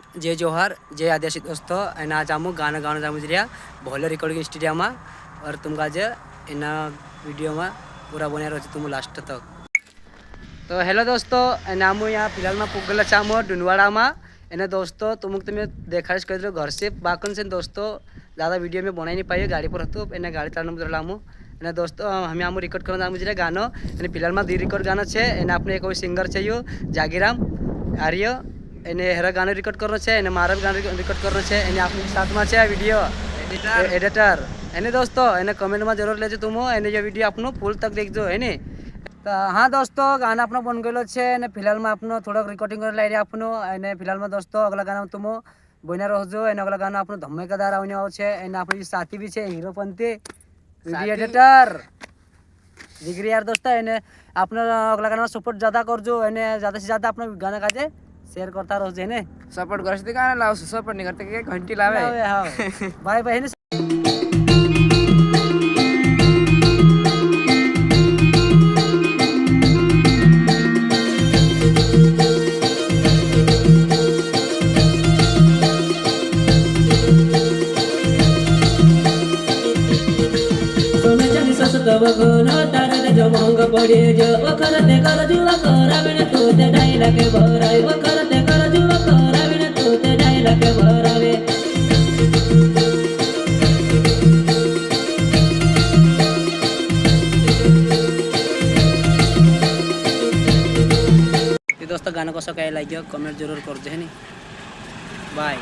जय जोहार जय आदिवासी दोस्तों एना आज आमू गाना गाना जामू जरिया भोले रिकॉर्डिंग स्टूडियो में और तुमका आज एना वीडियो में पूरा बने रहो तुम लास्ट तक। तो हेलो दोस्तों एना आमू यहाँ फिलहाल में पुगल चामो डुनवाड़ा में एने दोस्तों तुमको तो मैं देखा कर घर से बाकन से दोस्तों ज़्यादा वीडियो में बना नहीं पाई गाड़ी पर तो एने गाड़ी चलाना मुझे लामू एने दोस्तों हमें आमू रिकॉर्ड करना जामू जरिया गानो एने फिलहाल में 2 रिकॉर्ड गाना है एने अपने कोई सिंगर चाहिए जागीराम आर्य એને હેરા ગાનો રેકોર્ડ કરવાનો છે અને મારા ગાનો રેકોર્ડ કરવાનો છે એને આપણી સાથમાં છે આ વિડીયો એડિટર એને દોસ્તો એને કમેન્ટમાં જરૂર લેજો તુમો એને જે વિડીયો આપનો ફૂલ તક દેખજો હે ને। તો હા દોસ્તો ગાना આપણો બન ગયેલો છે અને ફિલહાલમાં આપણો થોડોક રેકોર્ડિંગ કરી લઈ રહ્યા આપણો અને ફિલહાલમાં દોસ્તો અગલા ગાના તુમો બન્યા રહેજો એને અગલા ગાના આપણો ધમાકેદાર આવવાનો છે એને આપણી સાથી બી છે હીરોપંતી વિડીયો એડિટર દીકરી યાર દોસ્તો એને આપણો અગલા ગાના સપોર્ટ ज़्यादा કરજો અને ज़्यादा से ज़्यादा આપણો ગાના કાજે शेयर करता रहो जेने सपोर्ट करते गाना लाओ सपोर्ट नहीं करते के घंटी लावे हां बाय बाय ने सोना चांदी सस्तव गोना तारा जो महंग पड़े जो वखरते कर जुवा करावे तो ते डायला के भरावे वखरते कर जुवा करावे तो ते डायला के भरावे। दोस्तों गाना कसो काय लाग्यो कमेंट जरूर करजो है नी बाय।